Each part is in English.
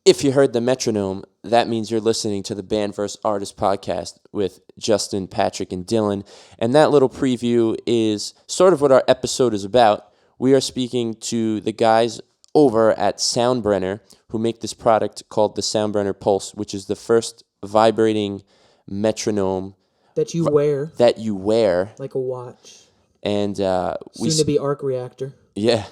If you heard the metronome, that means you're listening to the Band vs. Artist podcast with Justin, Patrick, and Dylan. And that little preview is sort of what our episode is about. We are speaking to the guys over at Soundbrenner who make this product called the Soundbrenner Pulse, which is the first vibrating metronome that you wear like a watch. And soon to be arc reactor. Yeah.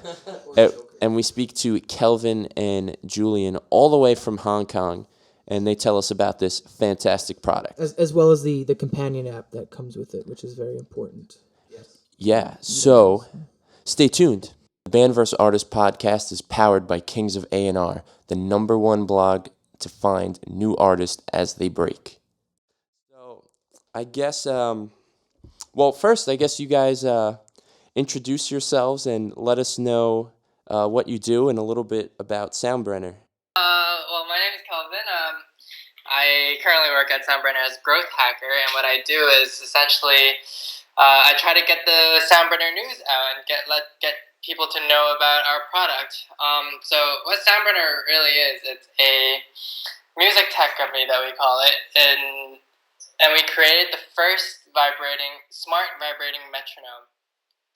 And we speak to Kelvin and Julian all the way from Hong Kong, and they tell us about this fantastic product. As well as the companion app that comes with it, which is very important. Yes. Yeah, so stay tuned. The Band vs. Artist podcast is powered by Kings of A&R, the #1 blog to find new artists as they break. So I guess, first, I guess you guys introduce yourselves and let us know what you do and a little bit about Soundbrenner. Well, my name is Kelvin. I currently work at Soundbrenner as growth hacker, and what I do is essentially I try to get the Soundbrenner news out and get people to know about our product. So what Soundbrenner really is, it's a music tech company that we call it, and we created the first smart vibrating metronome.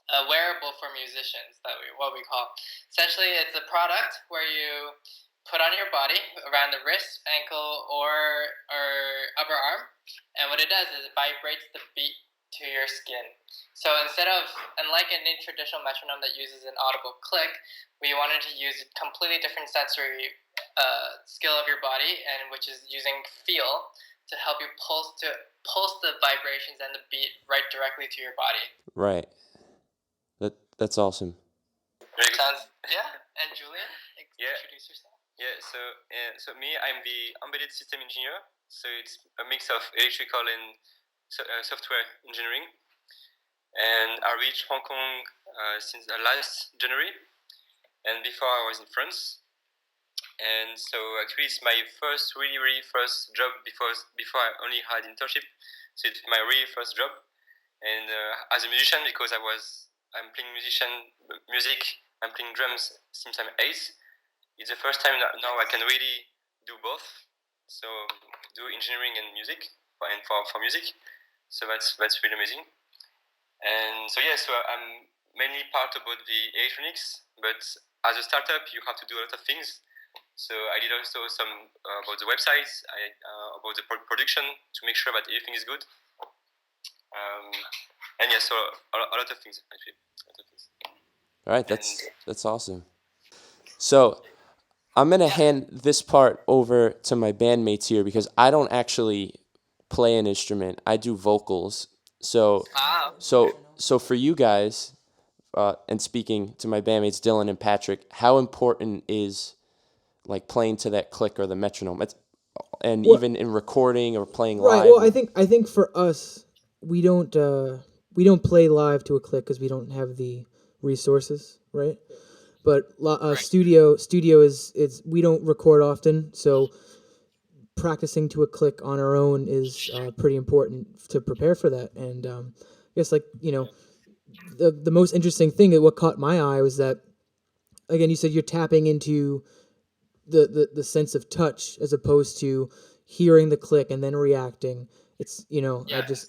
A wearable for musicians, what we call. Essentially, it's a product where you put on your body around the wrist, ankle, or upper arm, and what it does is it vibrates the beat to your skin. So unlike a traditional metronome that uses an audible click, we wanted to use a completely different sensory skill of your body, and which is using feel to help you pulse the vibrations and the beat right directly to your body. Right. That's awesome. And Julian, introduce yourself. Yeah, so me, I'm the embedded system engineer. So it's a mix of electrical and software engineering. And I reached Hong Kong since last January. And before I was in France. And so actually it's my really first job before I only had internship. So it's my really first job. And as a musician, because I'm playing music, I'm playing drums since I'm 8. It's the first time that now I can really do both. So do engineering and music, for music. So that's really amazing. And so so I'm mainly part about the electronics, but as a startup, you have to do a lot of things. So I did also some about the websites, about the production to make sure that everything is good. So a lot of things actually. All right, that's awesome. So I'm gonna hand this part over to my bandmates here because I don't actually play an instrument. I do vocals. So for you guys, and speaking to my bandmates Dylan and Patrick, how important is like playing to that click or the metronome? Even in recording or playing live. Right. Well, I think for us, we don't play live to a click because we don't have the resources, right? But studio is we don't record often, so practicing to a click on our own is pretty important to prepare for that. And I guess the most interesting thing, what caught my eye was that, again, you said you're tapping into the sense of touch as opposed to hearing the click and then reacting. It's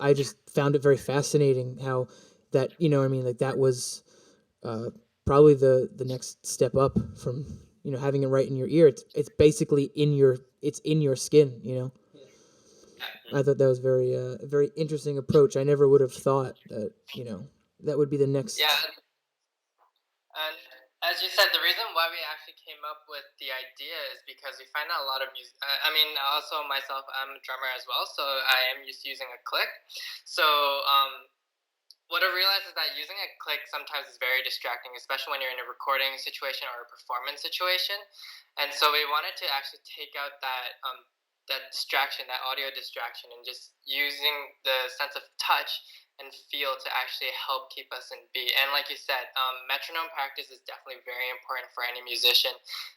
I just found it very fascinating how that that was probably the next step up from having it right in your ear. It's basically in your skin. I thought that was a very interesting approach. I never would have thought that that would be the next. Yeah. And as you said, the reason why we actually came up with the idea is because we find out a lot of music. Also myself, I'm a drummer as well, so I am used to using a click. So what I realized is that using a click sometimes is very distracting, especially when you're in a recording situation or a performance situation. And so we wanted to actually take out that distraction, that audio distraction, and just using the sense of touch and feel to actually help keep us in beat. And like you said, metronome practice is definitely very important for any musician,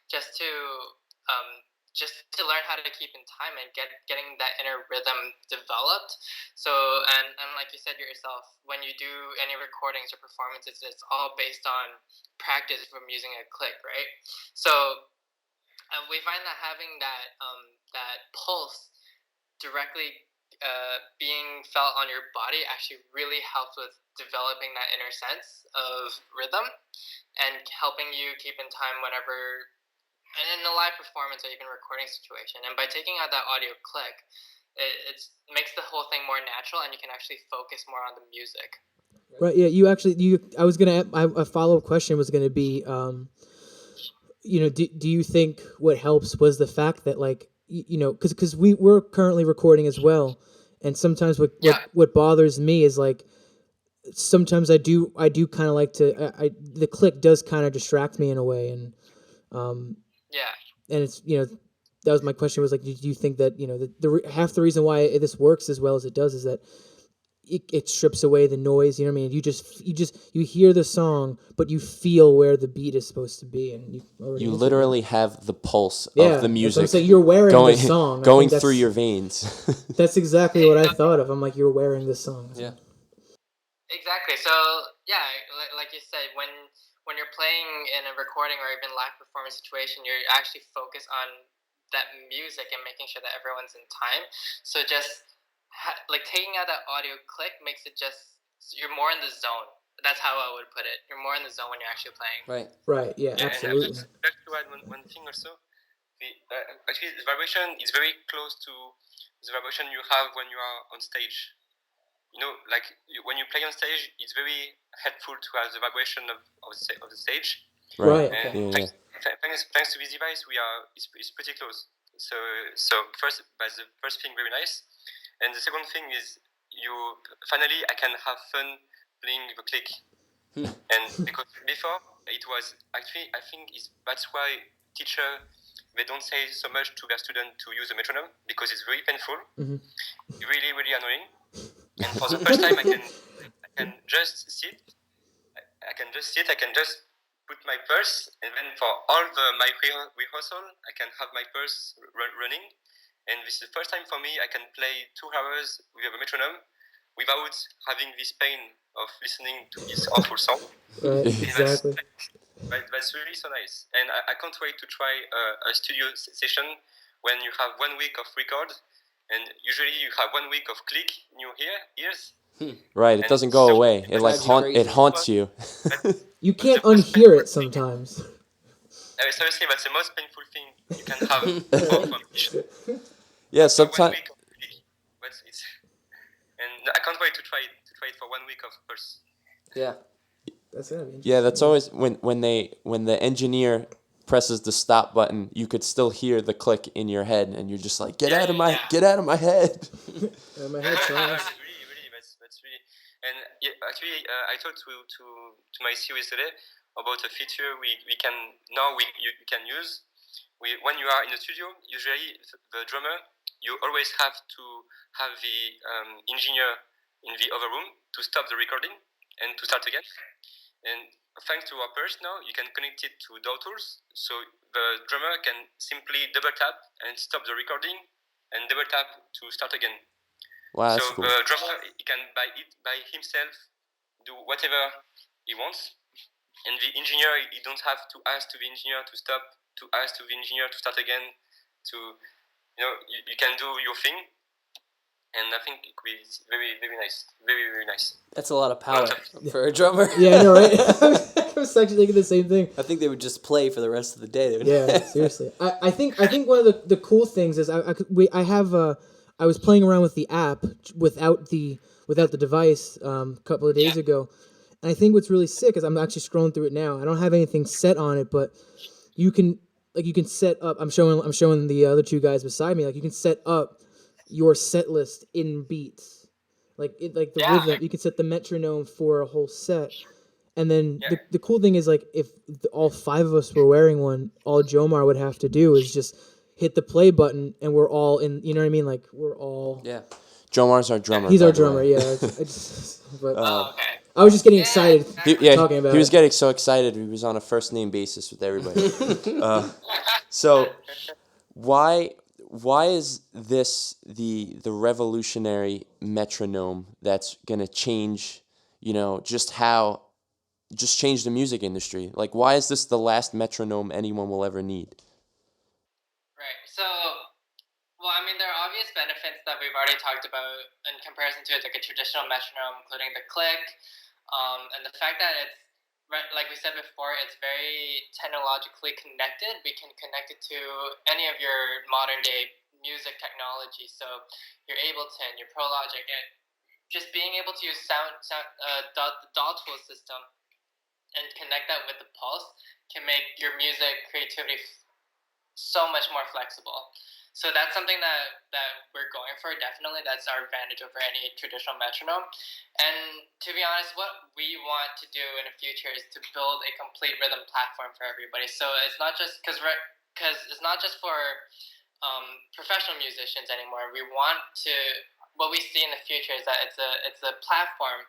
just to just to learn how to keep in time and getting that inner rhythm developed. So, and like you said yourself, when you do any recordings or performances, it's all based on practice from using a click, right? So we find that having that pulse directly being felt on your body actually really helps with developing that inner sense of rhythm and helping you keep in time whenever and in a live performance or even recording situation. And by taking out that audio click, it makes the whole thing more natural, and you can actually focus more on the music. Right. Yeah. You actually. I was gonna. A follow up question was gonna be. Do you think what helps was the fact that because we're currently recording as well, and sometimes what bothers me is like sometimes I do kind of like to the click does kind of distract me in a way, and and it's that was my question was like, do you think that half the reason why this works as well as it does is that it strips away the noise, you know what I mean? You hear the song, but you feel where the beat is supposed to be, and you literally have the pulse of the music. So you're wearing going, the song, going through your veins. That's exactly what I thought of. I'm like, you're wearing the song. Yeah. Exactly. So yeah, like you said, when you're playing in a recording or even live performance situation, you're actually focused on that music and making sure that everyone's in time. So just like taking out that audio click makes it just you're more in the zone. That's how I would put it. You're more in the zone when you're actually playing. Right. Yeah. Absolutely. And just to add one thing also, actually the vibration is very close to the vibration you have when you are on stage. When you play on stage, it's very helpful to have the vibration of the stage. Right. And thanks to this device, it's pretty close. So the first thing, very nice. And the second thing is finally I can have fun playing the click. And because before it was actually, I think that's why teacher they don't say so much to their student to use a metronome because it's very painful, really really annoying. And for the first time, I can just sit. I can just put my pulse, and then for all my rehearsal, I can have my pulse running. And this is the first time for me I can play 2 hours with a metronome without having this pain of listening to this awful song. Right, exactly. That's really so nice. And I can't wait to try a studio session when you have 1 week of record, and usually you have 1 week of click in your ears. Right, it doesn't go away. It haunts you. You can't unhear it sometimes. Seriously, that's the most painful thing you can have for musician. Yeah, sometimes. And I can't wait to try it for 1 week of course. Yeah, that's gonna be. Yeah, that's always when the engineer presses the stop button, you could still hear the click in your head, and you're just like, get out of my head. My head, that's really. And actually, I talked to my series today about a feature you can use. When you are in the studio, usually the drummer, you always have to have the engineer in the other room to stop the recording and to start again. And thanks to our pulse now, you can connect it to DAW tools, so the drummer can simply double tap and stop the recording, and double tap to start again. Wow, that's so cool. The drummer he can by himself do whatever he wants, and the engineer he don't have to ask to the engineer to stop, to ask to the engineer to start again. You can do your thing, and I think it's very very nice, very very nice. That's a lot of power for a drummer. Yeah, I know, right? I was actually thinking the same thing. I think they would just play for the rest of the day. Yeah, seriously. I think one of the cool things is I was playing around with the app without the device a couple of days ago, and I think what's really sick is I'm actually scrolling through it now. I don't have anything set on it, but you can set up. I'm showing the other two guys beside me. Like you can set up your set list in beats, like the rhythm. You can set the metronome for a whole set. And then the cool thing is, like, if all 5 of us were wearing one, all Jomar would have to do is just hit the play button, and we're all in. You know what I mean? Like, we're all. Yeah. Jomar's our drummer. He's our drummer. Yeah. I was just getting excited talking about it. He was getting so excited. He was on a first name basis with everybody. So, Why is this the revolutionary metronome that's gonna change, just change the music industry? Like, why is this the last metronome anyone will ever need? Right. So, well, I mean, there are obvious benefits that we've already talked about in comparison to like a traditional metronome, including the click, and the fact that it's like we said before, it's very technologically connected. We can connect it to any of your modern day music technology. So your Ableton, your Pro Logic, and just being able to use the DAW tool system and connect that with the pulse can make your music creativity so much more flexible. So that's something that we're going for. Definitely, that's our advantage over any traditional metronome. And to be honest, what we want to do in the future is to build a complete rhythm platform for everybody. So it's not just because it's not just for professional musicians anymore. We want to. What we see in the future is that it's a platform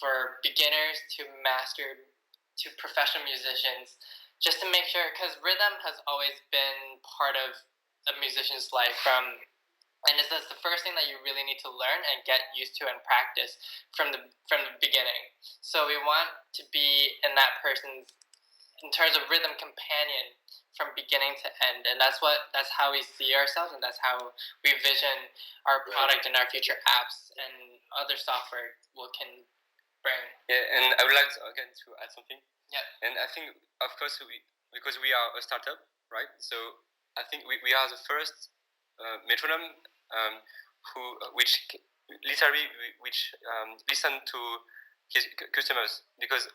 for beginners to master to professional musicians, just to make sure, because rhythm has always been part of a musician's life and that's the first thing that you really need to learn and get used to and practice from the beginning. So we want to be in that person's, in terms of rhythm companion, from beginning to end, and that's how we see ourselves, and that's how we vision our product and our future apps and other software can bring. Yeah, and I would like to, again, to add something. Yeah. And I think, of course, because we are a startup, right? So I think we are the first metronome which literally listen to his customers, because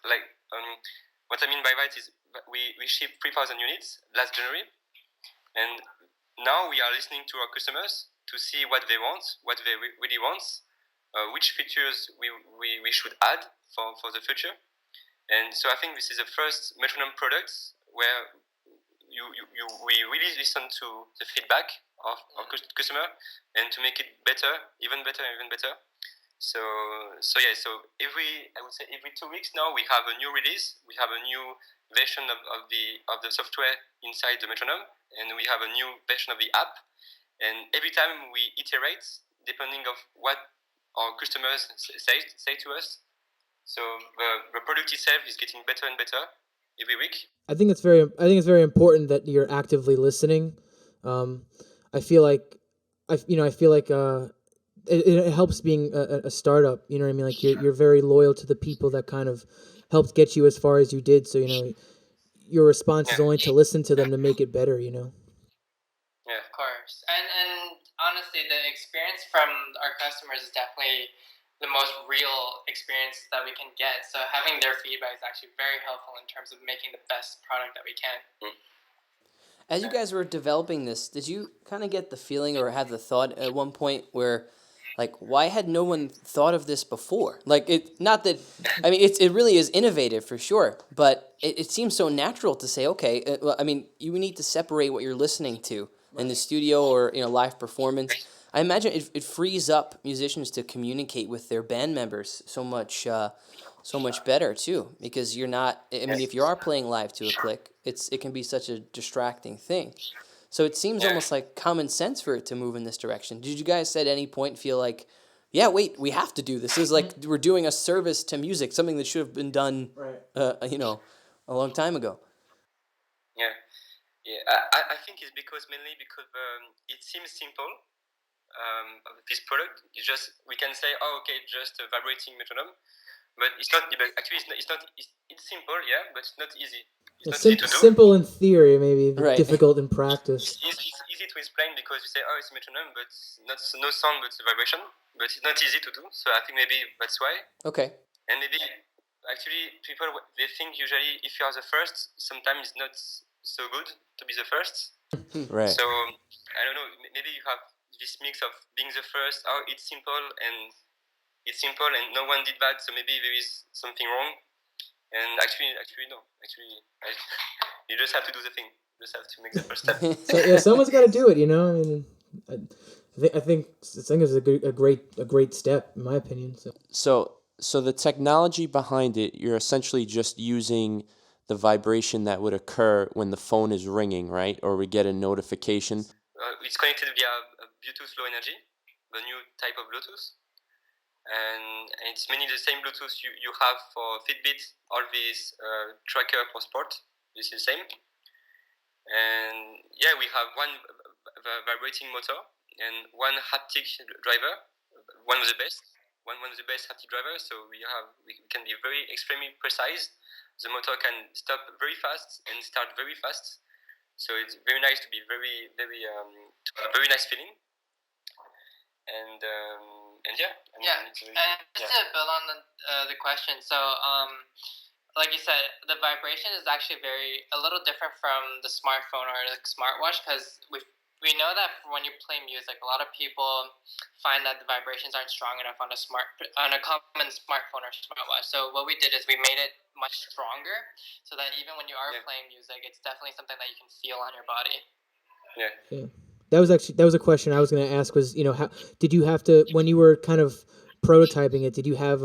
what I mean by that is we shipped 3,000 units last January, and now we are listening to our customers to see what they want, what they really want, which features we should add for the future. And so I think this is the first metronome product where we really listen to the feedback of our customer and to make it better, even better, even better. So yeah. So I would say every 2 weeks now we have a new release. We have a new version of the software inside the metronome, and we have a new version of the app. And every time we iterate, depending of what our customers say to us. So the product itself is getting better and better every week. I think it's very important that you're actively listening. I feel like it helps being a startup. You know what I mean? Like you're very loyal to the people that kind of helped get you as far as you did. So your response is only to listen to them to make it better. Yeah, of course. And honestly, the experience from our customers is definitely the most real experience that we can get. So having their feedback is actually very helpful in terms of making the best product that we can. As you guys were developing this, did you kind of get the feeling or have the thought at one point where, like, why had no one thought of this before? Like, not that, I mean, it really is innovative for sure, but it seems so natural to say, okay, I mean, you need to separate what you're listening to in the studio or, live performance. I imagine it frees up musicians to communicate with their band members so much better too, because you're not. I mean, if you are playing live to a click, it can be such a distracting thing. So it seems almost like common sense for it to move in this direction. Did you guys at any point feel like, yeah, wait, we have to do this? This is like we're doing a service to music, something that should have been done, a long time ago. Yeah, yeah. I think it's mainly because it seems simple. This product is just, we can say, oh, okay, just a vibrating metronome, but it's not. Actually, it's simple, yeah, but it's not easy. It's not easy to do. Simple in theory, maybe, but Right. difficult in practice. It's easy to explain because you say, oh, it's a metronome, but no sound, but it's a vibration. But it's not easy to do. So I think maybe that's why. Okay. And maybe actually people, they think usually if you are the first, sometimes it's not so good to be the first. Right. So I don't know. Maybe you have this mix of being the first. Oh, it's simple and no one did that. So maybe there is something wrong. And actually no. You just have to do the thing. You just have to make the first step. So yeah, someone's got to do it. I mean, I think it's a great step in my opinion. So the technology behind it, you're essentially just using the vibration that would occur when the phone is ringing, right? Or we get a notification. it's connected via Bluetooth Low Energy, the new type of Bluetooth. And it's mainly the same Bluetooth you have for Fitbit, all these tracker for sport. This is the same. And yeah, we have one vibrating motor and one haptic driver, one of the best haptic drivers. So we can be very extremely precise. The motor can stop very fast and start very fast. So it's very nice to be very a very nice feeling. And yeah, I mean, yeah. And just to build on the question, so like you said, the vibration is actually a little different from the smartphone or the smartwatch, because we know that when you play music, a lot of people find that the vibrations aren't strong enough on a common smartphone or smartwatch. So what we did is we made it much stronger, so that even when you are playing music, it's definitely something that you can feel on your body. Yeah. That was a question I was going to ask. Was, how did you have to, when you were kind of prototyping it? Did you have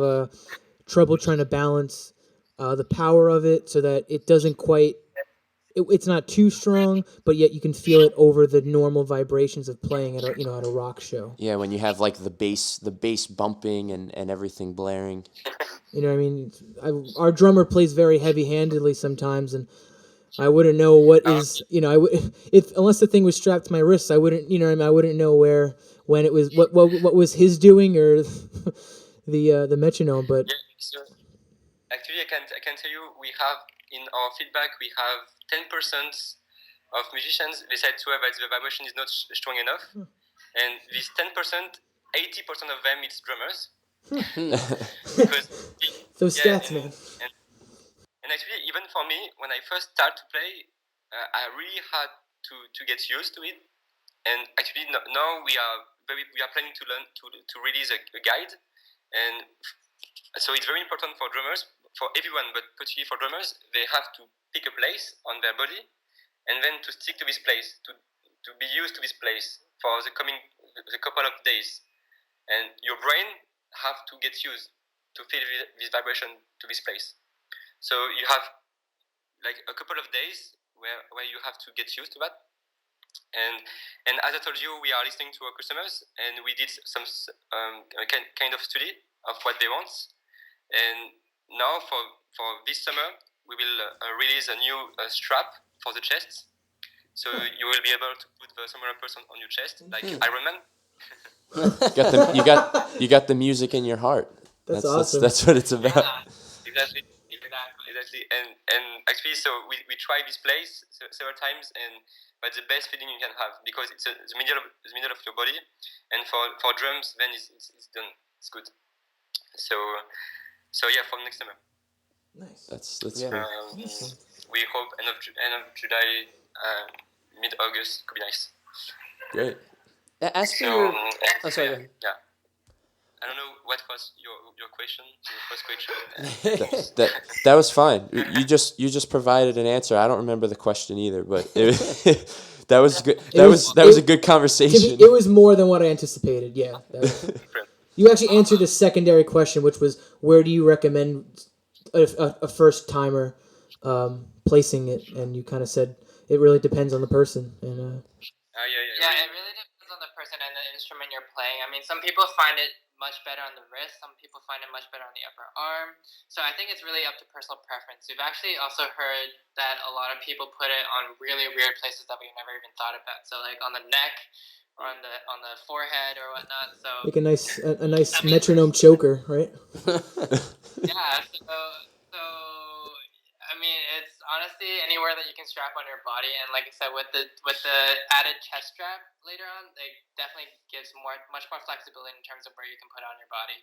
trouble trying to balance the power of it so that it doesn't quite, it's not too strong, but yet you can feel it over the normal vibrations of playing at a rock show? Yeah, when you have like the bass bumping and everything blaring. You know what I mean? Our drummer plays very heavy-handedly sometimes, and I wouldn't know what is, if unless the thing was strapped to my wrists, I wouldn't, I wouldn't know when it was, what was his doing, or the metronome. But yeah, so actually, I can tell you, we have in our feedback, we have 10% of musicians decide to have that the vibration is not strong enough, and this 10%, 80% of them it's drummers. Because those stats, man. And actually, even for me, when I first started to play, I really had to get used to it. And actually, now we are planning to learn to release a guide, and so it's very important for drummers, for everyone, but particularly for drummers, they have to pick a place on their body, and then to stick to this place, to be used to this place for the couple of days, and your brain have to get used to feel this vibration to this place. So you have like a couple of days where you have to get used to that. And as I told you, we are listening to our customers, and we did some kind of study of what they want. And now for this summer, we will release a new strap for the chest. So you will be able to put the Summoner person on your chest, like Iron Man. You got the music in your heart. That's awesome. That's what it's about. Yeah, exactly. And actually, so we tried this place several times, but the best feeling you can have, because it's the middle of your body, and for drums, then it's done. It's good. So yeah, for next summer. Nice. That's We hope end of July, mid August could be nice. Great. As for your, sorry. Go ahead. Yeah. I don't know what was your question. Your first question. That was fine. You just provided an answer. I don't remember the question either, but that was good. That was a good conversation. It was more than what I anticipated. Yeah. You actually answered a secondary question, which was, where do you recommend a first timer placing it? And you kind of said it really depends on the person. And Yeah, it really depends on the person and the instrument you're playing. I mean, some people find it much better on the wrist. Some people find it much better on the upper arm. So I think it's really up to personal preference. We've actually also heard that a lot of people put it on really weird places that we've never even thought about. So like on the neck or on the forehead or whatnot. So like a nice metronome choker, right? yeah. So I mean, it's honestly anywhere that you can strap on your body, and like I said, with the added chest strap later on, it definitely gives much more flexibility in terms of where you can put on your body.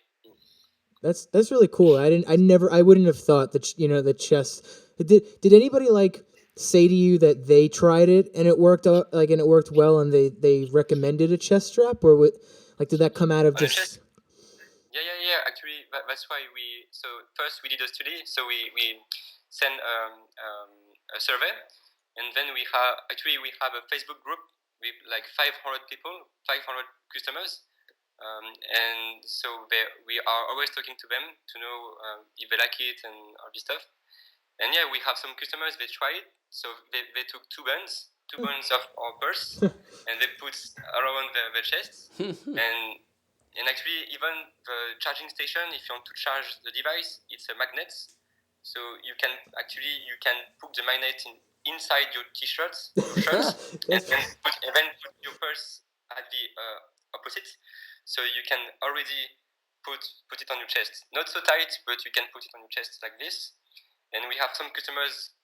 That's really cool. I wouldn't have thought that the chest. Did anybody say to you that they tried it and it worked out, and it worked well, and they recommended a chest strap, or did that come out of just? Yeah. Actually, that's why first we did a study. So we sent a survey, and then we have a Facebook group with like 500 people, 500 customers, and so we are always talking to them to know if they like it and all this stuff. And yeah, we have some customers, they tried it. So they took 2 bands two buttons of our purse, and they put around the chest, and actually even the charging station, if you want to charge the device, it's a magnet. So you can put the magnet inside your t-shirts, your shirts, and then put your purse at the opposite. So you can already put it on your chest. Not so tight, but you can put it on your chest like this. And we have some customers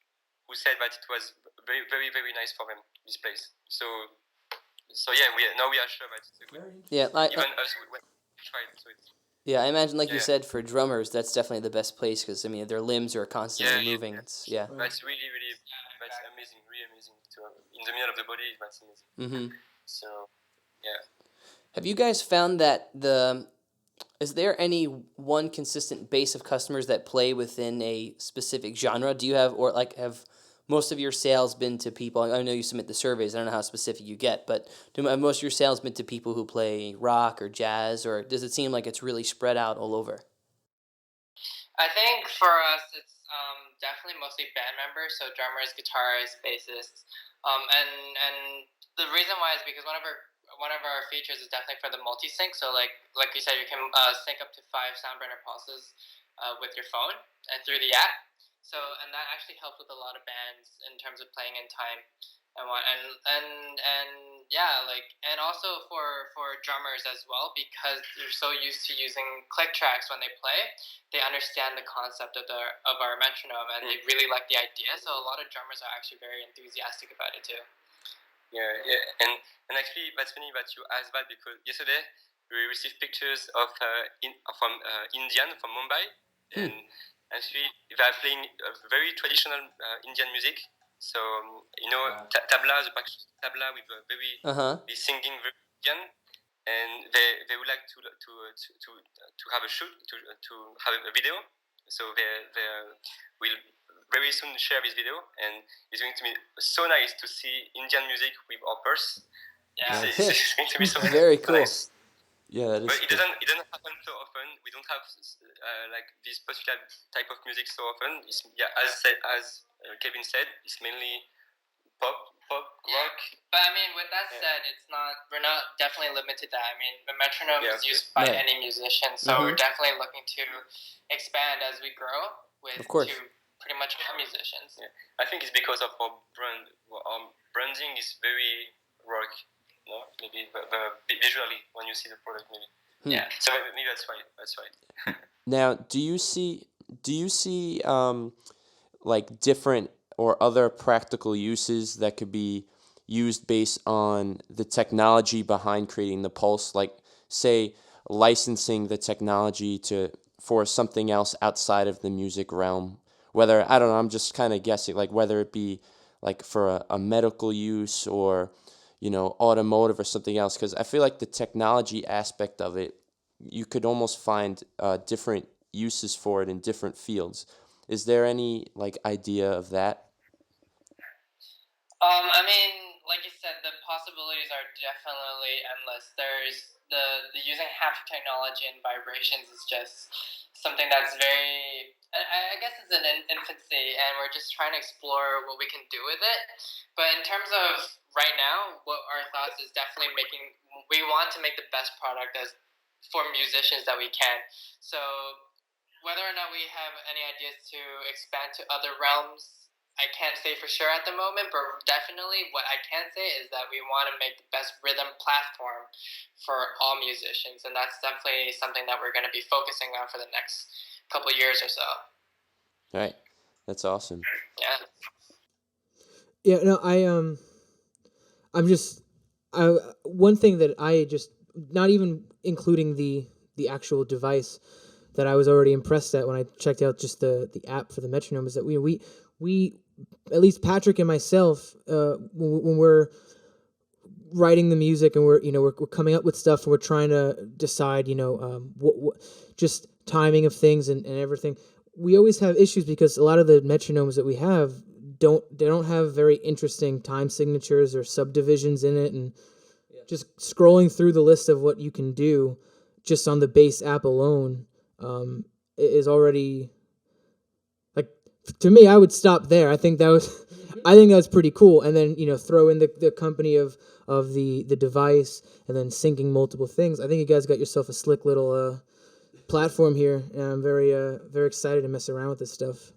who said that it was very, very, very nice for them, this place. So yeah, we are sure that it's a good. Yeah, Even us, we tried. So it's, yeah, I imagine, like you said, for drummers, that's definitely the best place because I mean their limbs are constantly moving. It's that's really, really, that's amazing, really amazing. To in the middle of the body, that's amazing. Mm-hmm. So yeah. Have you guys found that is there any one consistent base of customers that play within a specific genre? Do you have, or like have most of your sales been to people? I know you submit the surveys. I don't know how specific you get, but have most of your sales been to people who play rock or jazz, or does it seem like it's really spread out all over? I think for us, it's definitely mostly band members, so drummers, guitarists, bassists, and the reason why is because one of our features is definitely for the multi-sync. So like you said, you can sync up to 5 Soundbrenner pulses with your phone and through the app. So and that actually helps with a lot of bands in terms of playing in time. And yeah, like, and also for drummers as well, because they're so used to using click tracks when they play, they understand the concept of our metronome, and they really like the idea. So a lot of drummers are actually very enthusiastic about it too. Yeah, and actually that's funny that you asked that, because yesterday we received pictures of from Indian, from Mumbai, and actually they are playing very traditional Indian music. So tabla, the tabla with very singing very Indian, and they would like to have a shoot, to have a video. So they will very soon share this video, and it's going to be so nice to see Indian music with our purse. Yeah, it's going to be so very cool. Nice. Yeah, that is. But it doesn't happen so often. We don't have like this particular type of music so often. It's, as Kevin said, it's mainly pop, rock. But I mean, with that said, we're not definitely limited to that. I mean, the metronome is used by any musician, so we're definitely looking to expand as we grow with to pretty much all musicians. Yeah. I think it's because of our brand. Our branding is very rock. No, maybe visually when you see the product, maybe. Yeah. So maybe that's why. That's right. Now, do you see like different or other practical uses that could be used based on the technology behind creating the pulse? Like, say, licensing the technology for something else outside of the music realm. Whether, I don't know, I'm just kind of guessing, like whether it be like for a medical use or automotive or something else, because I feel like the technology aspect of it, you could almost find different uses for it in different fields. Is there any like idea of that? I mean, like you said, the possibilities are definitely endless. There's the using haptic technology and vibrations is just something that's very, I guess it's in infancy, and we're just trying to explore what we can do with it. But in terms of right now, what our thoughts is definitely we want to make the best product as for musicians that we can. So whether or not we have any ideas to expand to other realms, I can't say for sure at the moment, but definitely what I can say is that we want to make the best rhythm platform for all musicians, and that's definitely something that we're going to be focusing on for the next couple of years or so. All right, that's awesome. Yeah. Yeah, no, I'm just, one thing that I just, not even including the actual device, that I was already impressed at when I checked out just the app for the metronome, is that we at least Patrick and myself, when we're writing the music and we're coming up with stuff and we're trying to decide what just timing of things and everything, we always have issues because a lot of the metronomes that we have don't have very interesting time signatures or subdivisions in it, and just scrolling through the list of what you can do just on the base app alone is already, like, To me, I would stop there. I think that was pretty cool. And then throw in the company of the device, and then syncing multiple things. I think you guys got yourself a slick little platform here, and I'm very excited to mess around with this stuff.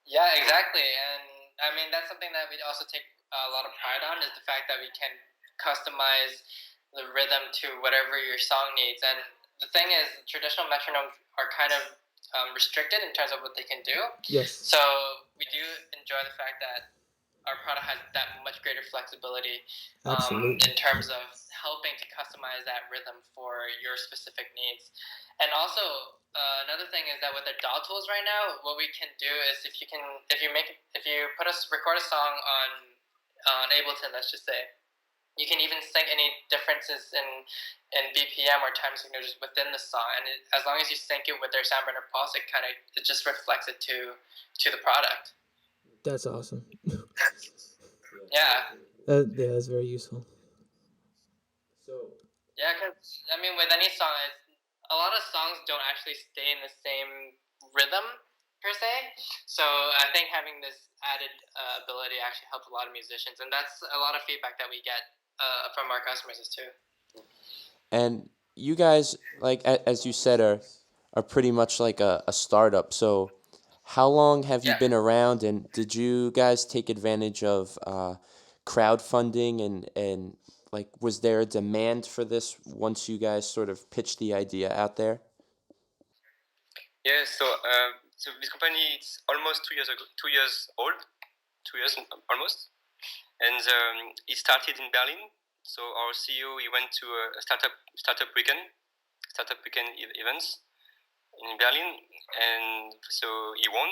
Yeah, exactly. And I mean, that's something that we also take a lot of pride on, is the fact that we can customize the rhythm to whatever your song needs. And the thing is, traditional metronomes are kind of restricted in terms of what they can do. Yes. So we do enjoy the fact that our product has that much greater flexibility in terms of helping to customize that rhythm for your specific needs. And also, another thing is that with the DAW tools right now, what we can do is if you record a song on Ableton, let's just say, you can even sync any differences in BPM or time signatures within the song, and as long as you sync it with their Soundbrenner Pulse, it just reflects it to the product. That's awesome. Yeah. Yeah, that's very useful. Yeah, because I mean, with any song, a lot of songs don't actually stay in the same rhythm per se. So I think having this added ability actually helps a lot of musicians, and that's a lot of feedback that we get from our customers too. And you guys, like as you said, are pretty much like a startup. So how long have you been around, and did you guys take advantage of crowdfunding, and like was there a demand for this once you guys sort of pitched the idea out there? Yeah, so this company is almost 2 years old, 2 years almost, and it started in Berlin. So our CEO, he went to a startup weekend events in Berlin, and so he won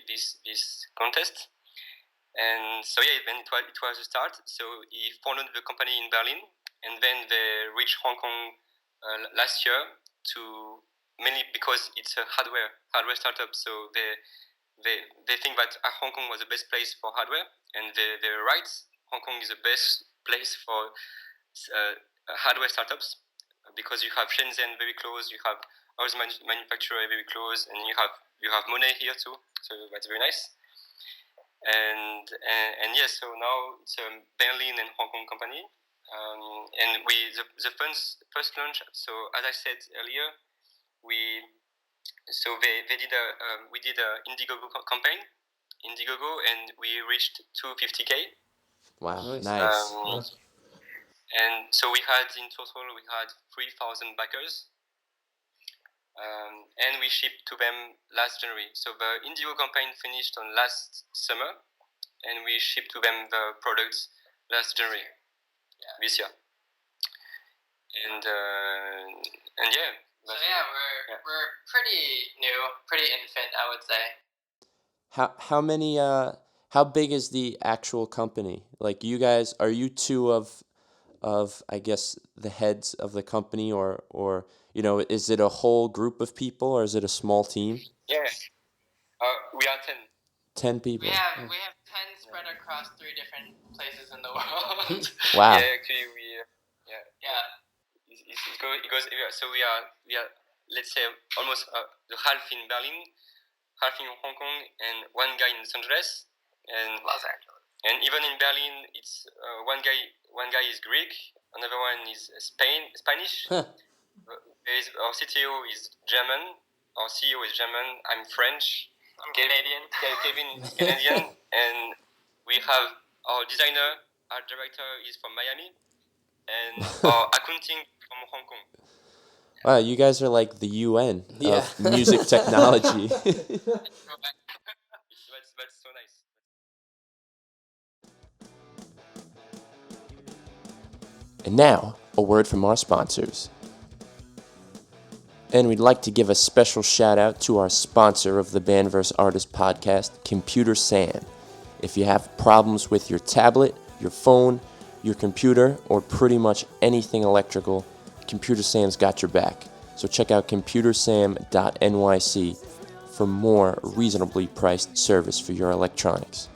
this contest, and so yeah, then it was a start. So he founded the company in Berlin, and then they reached Hong Kong last year, to mainly because it's a hardware startup. So they think that Hong Kong was the best place for hardware, and they're right. Hong Kong is the best place for hardware startups, because you have Shenzhen very close, you have other manufacturer very close, and you have Monet here too. So that's very nice. And yes, so now it's a Berlin and Hong Kong company, and the first launch. So as I said earlier, we did a Indiegogo campaign, and we reached 250K. Wow, Nice. nice. And so we had 3,000 backers, and we shipped to them last January. So the Indiegogo campaign finished on last summer, and we shipped to them the products last January this year. And yeah. So yeah, we're pretty new, pretty infant, I would say. How big is the actual company? Like you guys, are you two of I guess the heads of the company, or is it a whole group of people, or is it a small team? Yeah, we are 10. 10 people. We have 10 spread across 3 different places in the world. Wow. Yeah, actually it goes everywhere. So we are let's say almost the half in Berlin, half in Hong Kong, and one guy in Los Angeles, and Los Angeles. And even in Berlin, it's one guy is Greek, another one is Spanish. Our CTO is German, our CEO is German. I'm French. I'm Canadian. Kevin is Canadian, and we have our designer, our director is from Miami, and our accounting from Hong Kong. Wow, you guys are like the UN Yeah. of music technology. That's so nice. And now, a word from our sponsors. And we'd like to give a special shout out to our sponsor of the Bandverse Artist podcast, Computer Sam. If you have problems with your tablet, your phone, your computer, or pretty much anything electrical, Computer Sam's got your back. So check out computersam.nyc for more reasonably priced service for your electronics.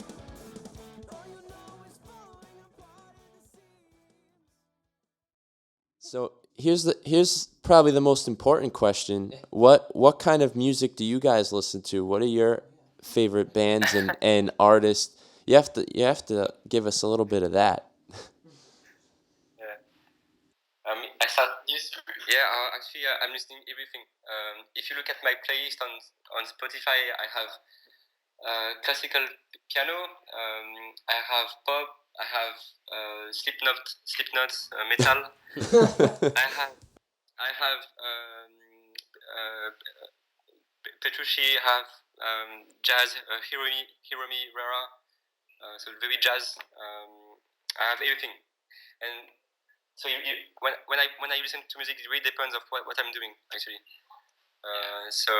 So here's probably the most important question. What kind of music do you guys listen to? What are your favorite bands and artists. You have to give us a little bit of that. Yeah. I thought yes. Yeah, actually, I'm listening everything. If you look at my playlist on Spotify, I have classical piano. I have pop. I have Slipknot metal. I have Petrucci. I have jazz. Hiromi Rara. So very jazz. I have everything, and so when I listen to music, it really depends of what I'm doing actually. So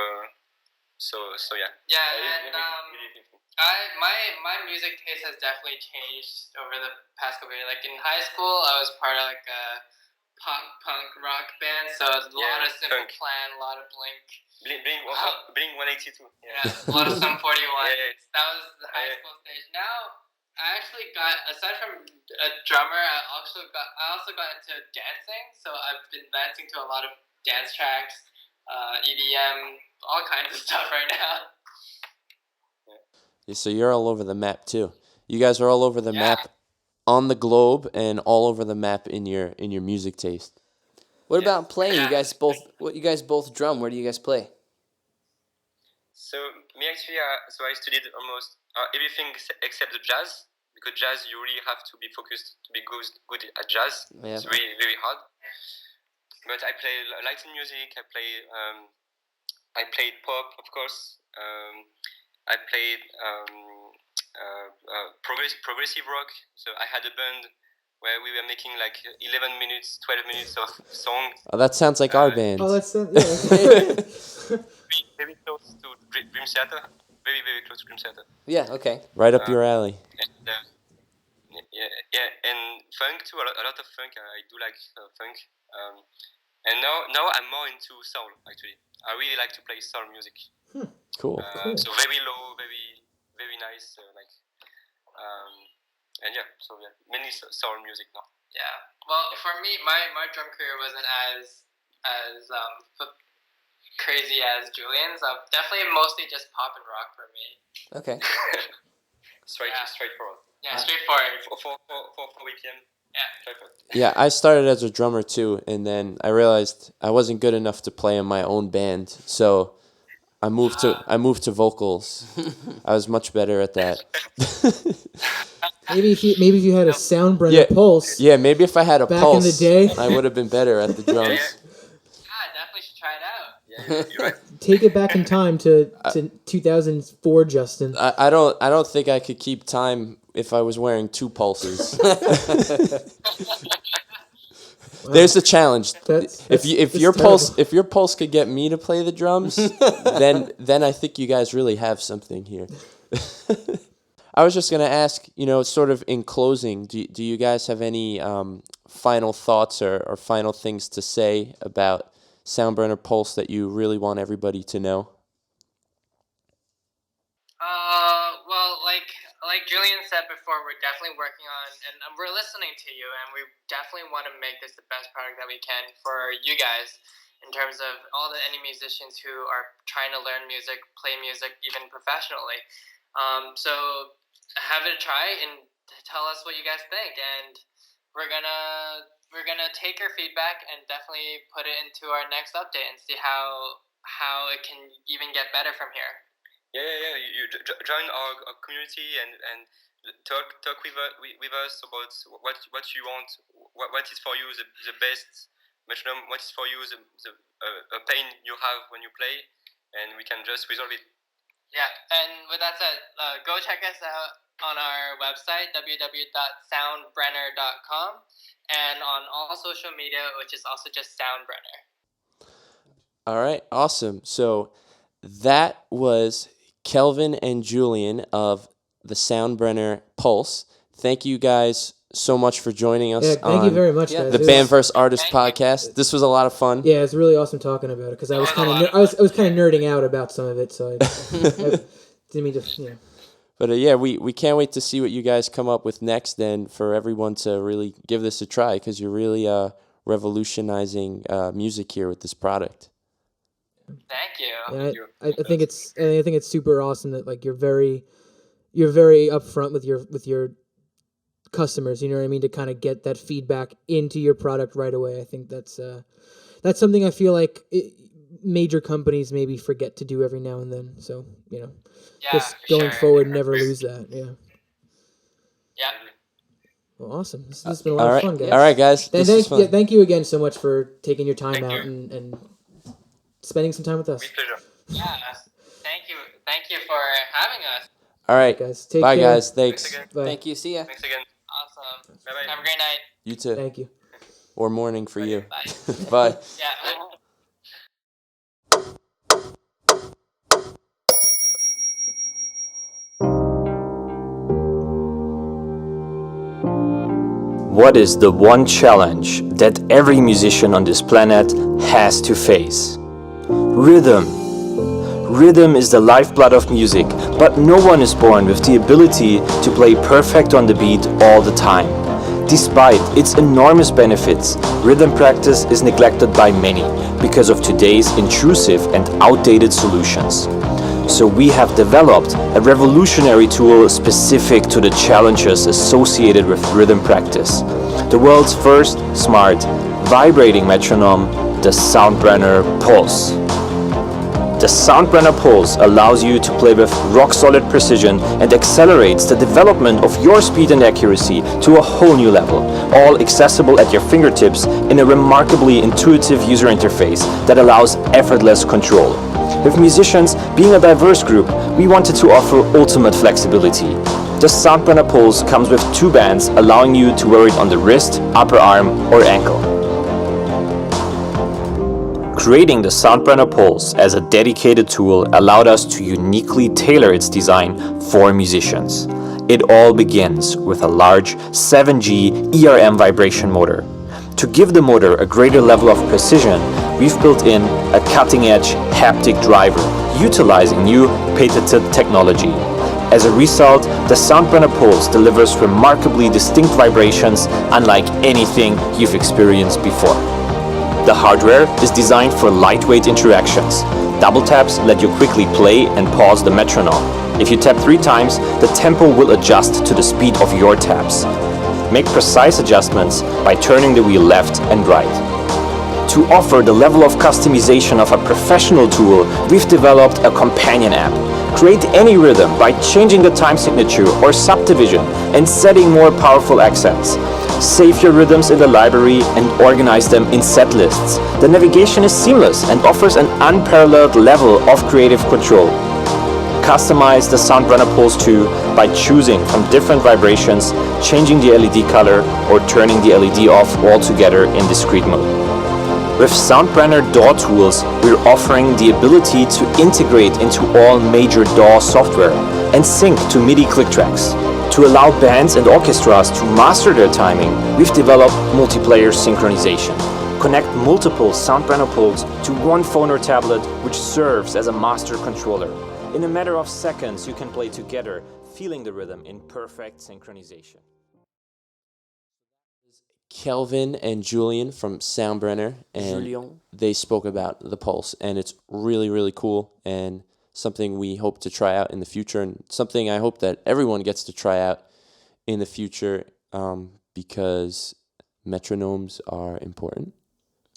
yeah. Yeah, and my music taste has definitely changed over the past couple years. Like in high school, I was part of like a punk rock band, so it was a lot of Simple Plan, a lot of Blink. Blink 182. Yeah, a lot of Sum 41. Yeah. That was the high school stage. Now I actually got, aside from a drummer, I also got into dancing. So I've been dancing to a lot of dance tracks, EDM, all kinds of stuff right now. Yeah, so you're all over the map too. You guys are all over the map on the globe and all over the map in your music taste. What about playing? You guys both drum. Where do you guys play? So me actually, so I studied almost everything except the jazz, because jazz you really have to be focused to be good at jazz. Yeah. It's really very hard. But I play Latin music. I played pop, of course. I played progressive rock. So I had a band where we were making like 11 minutes, 12 minutes of song. Oh, that sounds like our band. Oh, that's Very close to Dream Theater. Very, very close to Dream Theater. Yeah. Okay. Right up your alley. And, yeah, and funk too. A lot of funk. I do like funk. And now I'm more into soul. Actually, I really like to play soul music. Cool. So very low, very very nice. And yeah, so yeah, mainly soul music now. Yeah. Well, for me, my drum career wasn't as crazy as Julian's. Definitely mostly just pop and rock for me. Okay. Straightforward. Yeah, straightforward. For weekend. Yeah. Straightforward. Yeah, I started as a drummer too, and then I realized I wasn't good enough to play in my own band, so I moved to vocals. I was much better at that. maybe if you had a Soundbrenner pulse. Yeah, maybe if I had a back pulse, in the day. I would have been better at the drums. I definitely should try it out. Yeah, you're right. Take it back in time to 2004, Justin. I don't think I could keep time if I was wearing two pulses. There's the challenge. If your pulse could get me to play the drums, then I think you guys really have something here. I was just gonna ask, sort of in closing, do you guys have any final thoughts or final things to say about Soundbrenner Pulse that you really want everybody to know? Well, like Julian said before, we're definitely working on, and we're listening to you, and we definitely want to make this the best product that we can for you guys, in terms of any musicians who are trying to learn music, play music, even professionally. So have it a try and tell us what you guys think, and we're gonna take your feedback and definitely put it into our next update and see how it can even get better from here. Yeah. You join our community and talk with us about what you want, what is for you the best metronome, what is for you the pain you have when you play, and we can just resolve it. Yeah, and with that said, go check us out on our website, www.soundbrenner.com, and on all social media, which is also just Soundbrenner. All right, awesome. So that was Kelvin and Julian of the Soundbrenner Pulse. Thank you guys so much for joining us thank you very much, guys. The Band vs. Artist podcast. This was a lot of fun. Yeah, it's really awesome talking about it because I was kind of I was kind of nerding out about some of it, so I didn't mean to. But we can't wait to see what you guys come up with next, and for everyone to really give this a try, because you're really revolutionizing music here with this product. Thank you. And I think it's super awesome that like you're very upfront with your customers. You know what I mean, to kind of get that feedback into your product right away. I think that's something I feel like major companies maybe forget to do every now and then. So Yeah, just for going sure. forward, never lose that. Yeah. Yeah. Well, awesome. This has been a All lot of right, fun, guys. all right, guys. This is fun. Thank you again so much for taking your time Thank out you. and spending some time with us. With pleasure. Yeah. Thank you. Thank you for having us. All right, Guys, take bye, care. guys. Thanks Thanks. again. Bye. Thank you. See ya. Thanks again. Awesome. Bye-bye. Have a great night. You too, Thank you. or morning for you. Bye. Bye. Yeah. What is the one challenge that every musician on this planet has to face? Rhythm. Rhythm is the lifeblood of music, but no one is born with the ability to play perfect on the beat all the time. Despite its enormous benefits, rhythm practice is neglected by many because of today's intrusive and outdated solutions. So we have developed a revolutionary tool specific to the challenges associated with rhythm practice. The world's first smart, vibrating metronome, the Soundbrenner Pulse. The Soundbrenner Pulse allows you to play with rock-solid precision and accelerates the development of your speed and accuracy to a whole new level, all accessible at your fingertips in a remarkably intuitive user interface that allows effortless control. With musicians being a diverse group, we wanted to offer ultimate flexibility. The Soundbrenner Pulse comes with 2 bands, allowing you to wear it on the wrist, upper arm, or ankle. Creating the Soundbrenner Pulse as a dedicated tool allowed us to uniquely tailor its design for musicians. It all begins with a large 7G ERM vibration motor. To give the motor a greater level of precision, we've built in a cutting-edge haptic driver, utilizing new patented technology. As a result, the Soundbrenner Pulse delivers remarkably distinct vibrations unlike anything you've experienced before. The hardware is designed for lightweight interactions. Double taps let you quickly play and pause the metronome. If you tap 3 times, the tempo will adjust to the speed of your taps. Make precise adjustments by turning the wheel left and right. To offer the level of customization of a professional tool, we've developed a companion app. Create any rhythm by changing the time signature or subdivision and setting more powerful accents. Save your rhythms in the library and organize them in set lists. The navigation is seamless and offers an unparalleled level of creative control. Customize the Soundbrenner Pulse 2 by choosing from different vibrations, changing the LED color, or turning the LED off altogether in discrete mode. With Soundbrenner DAW tools, we're offering the ability to integrate into all major DAW software and sync to MIDI click tracks. To allow bands and orchestras to master their timing, we've developed multiplayer synchronization. Connect multiple Soundbrenner Pulse to one phone or tablet, which serves as a master controller. In a matter of seconds, you can play together, feeling the rhythm in perfect synchronization. Kelvin and Julian from Soundbrenner, and Julian. they spoke about the Pulse, and it's really, really cool and something we hope to try out in the future, and something I hope that everyone gets to try out in the future, because metronomes are important.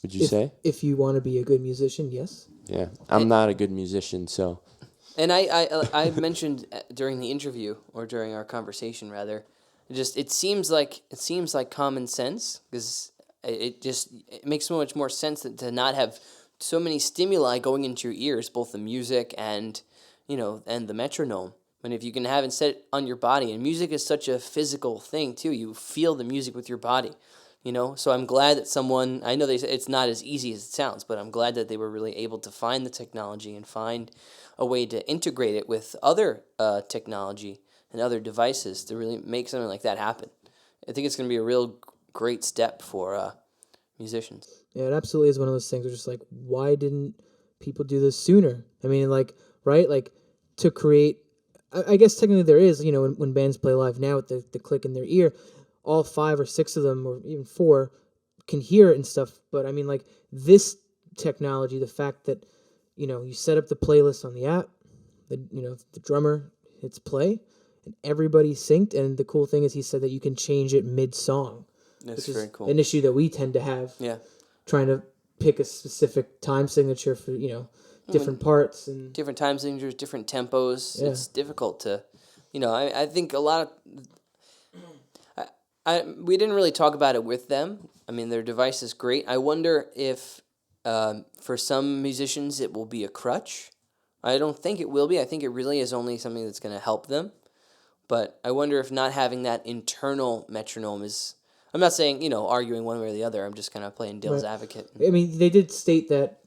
Would you say? If you want to be a good musician, yes. Yeah, I'm not a good musician, so And I mentioned during the interview, or during our conversation rather, it seems like common sense, because it makes so much more sense to not have so many stimuli going into your ears, both the music and and the metronome. And if you can have it set on your body, and music is such a physical thing too, you feel the music with your body. So I'm glad that someone, I know they say it's not as easy as it sounds, but I'm glad that they were really able to find the technology and find a way to integrate it with other technology and other devices to really make something like that happen. I think it's going to be a real great step for musicians. Yeah, it absolutely is one of those things where just like, why didn't people do this sooner? I mean, like, right? Like, to create, I guess technically there is, when bands play live now with the click in their ear, all 5 or 6 of them, or even 4, can hear it and stuff. But I mean, like, this technology, the fact that, you set up the playlist on the app. The drummer hits play, and everybody synced. And the cool thing is, he said that you can change it mid-song, That's which very is cool. an issue that we tend to have. Yeah. Trying to pick a specific time signature for different parts and Different time signatures, different tempos. Yeah. It's difficult to, I think a lot of. We didn't really talk about it with them. I mean, their device is great. I wonder if for some musicians it will be a crutch. I don't think it will be. I think it really is only something that's going to help them. But I wonder if not having that internal metronome is. I'm not saying, arguing one way or the other. I'm just kind of playing devil's Right. advocate. I mean, they did state that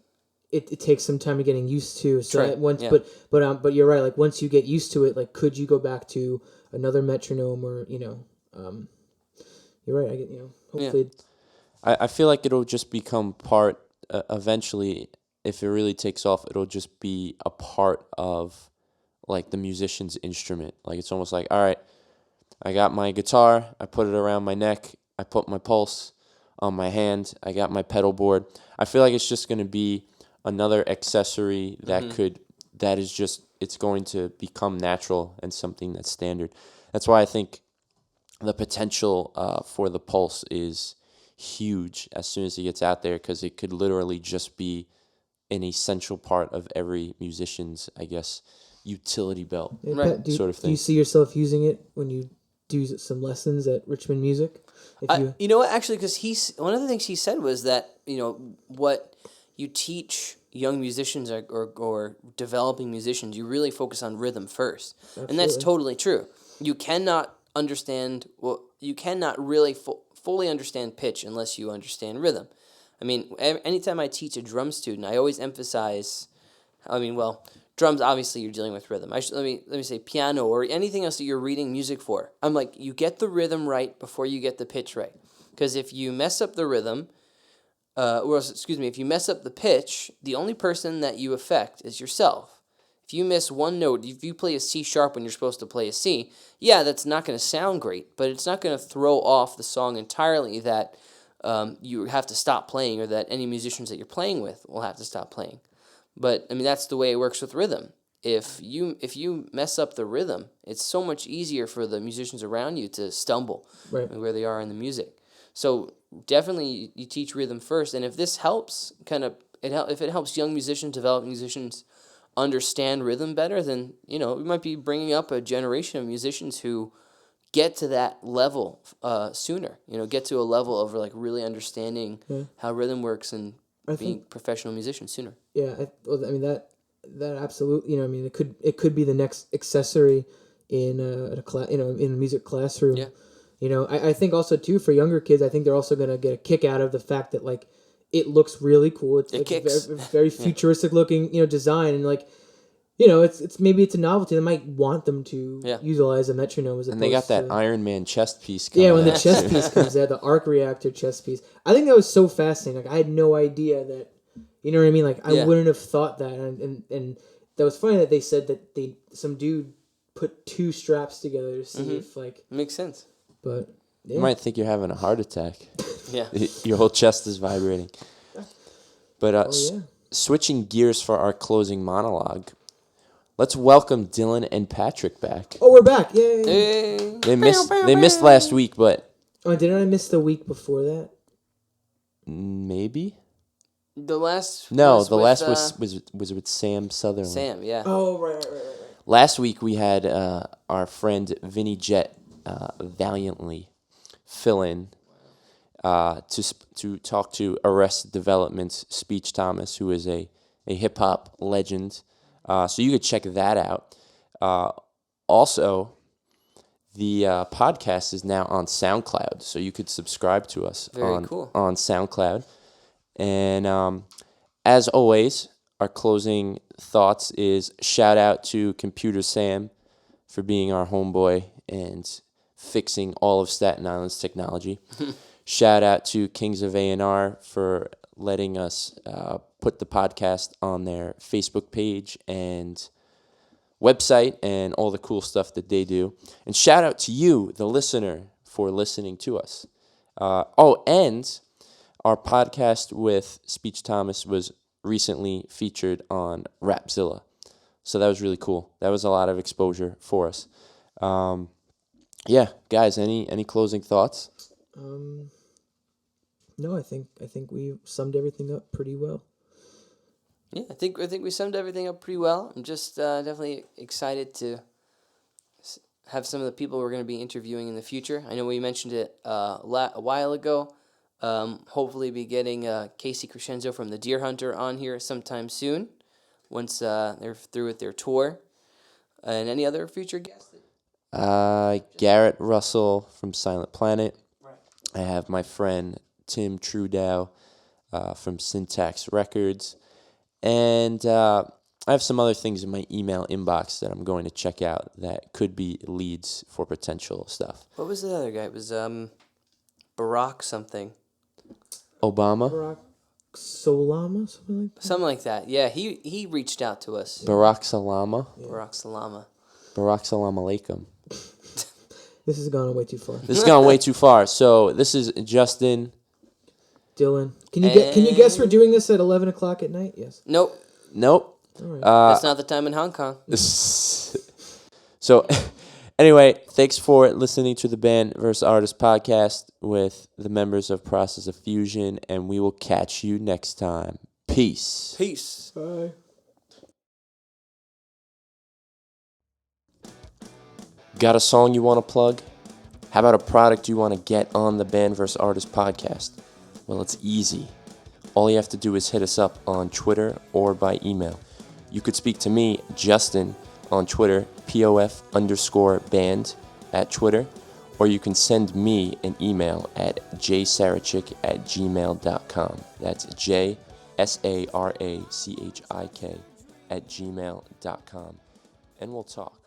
it takes some time to getting used to. So Right, that once, yeah. but you're right. Like once you get used to it, like could you go back to another metronome or you're right. I get hopefully. I feel like it'll just become part eventually. If it really takes off, it'll just be a part of like the musician's instrument. Like it's almost like, all right, I got my guitar, I put it around my neck, I put my pulse on my hand, I got my pedal board. I feel like it's just going to be another accessory that it's going to become natural and something that's standard. That's why I think the potential for the pulse is huge as soon as it gets out there, because it could literally just be an essential part of every musician's, I guess, utility belt Hey, Right. Pat, sort of do thing. you see yourself using it when you do some lessons at Richmond Music? If You know what? Actually, because one of the things he said was that what you teach young musicians or developing musicians, you really focus on rhythm first, and that's Absolutely. totally true. You cannot understand you cannot really fully understand pitch unless you understand rhythm. I mean, anytime I teach a drum student, I always emphasize. I mean, well, drums obviously you're dealing with rhythm. Let me say piano or anything else that you're reading music for. I'm like, you get the rhythm right before you get the pitch right, because if you mess up the rhythm, if you mess up the pitch, the only person that you affect is yourself. If you miss one note, if you play a C sharp when you're supposed to play a C, yeah, that's not going to sound great, but it's not going to throw off the song entirely that you have to stop playing, or that any musicians that you're playing with will have to stop playing. But I mean, that's the way it works with rhythm. If you mess up the rhythm, it's so much easier for the musicians around you to stumble Right. where they are in the music. So definitely you teach rhythm first, and if this helps, if it helps young musicians, developing musicians understand rhythm better, then we might be bringing up a generation of musicians who get to that level sooner. Get to a level of like really understanding how rhythm works and I being think professional musicians sooner. yeah. I mean that absolutely. I mean it could be the next accessory in in a music classroom. Yeah. I think also too for younger kids, I think they're also gonna get a kick out of the fact that like it looks really cool. It's It like kicks. very futuristic looking design, and like it's maybe it's a novelty. They might want them to Yeah. utilize a metronome as And they got opposed that to, Iron Man chest piece coming yeah, when the out, chest too. piece comes out, the arc reactor chest piece. I think that was so fascinating. Like I had no idea that, you know what I mean? Like I Yeah. wouldn't have thought that. And that was funny that they said that some dude put two straps together to see if like, Makes sense. but yeah. You might think you're having a heart attack. Yeah. Your whole chest is vibrating. But yeah. switching gears for our closing monologue, let's welcome Dylan and Patrick back. Oh, we're back! Yay! Hey. They missed last week, but Oh, didn't I miss the week before that? maybe The last no. The with, last was with Sam Sutherland. Sam. Yeah. Oh, right. Last week we had our friend Vinny Jet valiantly fill in to talk to Arrested Development's Speech Thomas, who is a hip hop legend. So you could check that out. Also, the podcast is now on SoundCloud, so you could subscribe to us Very cool. on SoundCloud. And as always, our closing thoughts is shout out to Computer Sam for being our homeboy and fixing all of Staten Island's technology. Shout out to Kings of A&R for letting us put the podcast on their Facebook page and website and all the cool stuff that they do. And shout out to you, the listener, for listening to us. And our podcast with Speech Thomas was recently featured on Rapzilla. So that was really cool. That was a lot of exposure for us. Yeah, guys, any closing thoughts? No, I think we summed everything up pretty well. Yeah, I think we summed everything up pretty well. I'm just definitely excited to have some of the people we're going to be interviewing in the future. I know we mentioned it a while ago. Hopefully, be getting Casey Crescenzo from the Deer Hunter on here sometime soon, once they're through with their tour. And any other future guests? Garrett Russell from Silent Planet. I have my friend Tim Trudeau from Syntax Records. And I have some other things in my email inbox that I'm going to check out that could be leads for potential stuff. What was the other guy? It was Barack something. Obama? Barack Solama, something like that. Something like that. Yeah, he reached out to us. Barack Salama? Barack Salama. Barack Salam Alaikum. This has gone way too far. This has gone way too far. So this is Justin. Dylan, can you guess we're doing this at 11 o'clock at night? Yes. Nope. Nope. All right. That's not the time in Hong Kong. So, anyway, thanks for listening to the Band vs. Artist podcast with the members of Process of Fusion, and we will catch you next time. Peace. Peace. Bye. Got a song you want to plug? How about a product you want to get on the Band vs. Artist podcast? Well, it's easy. All you have to do is hit us up on Twitter or by email. You could speak to me, Justin, on Twitter, POF_band at Twitter, or you can send me an email at jsarachik@gmail.com. That's JSARACHIK @gmail.com. And we'll talk.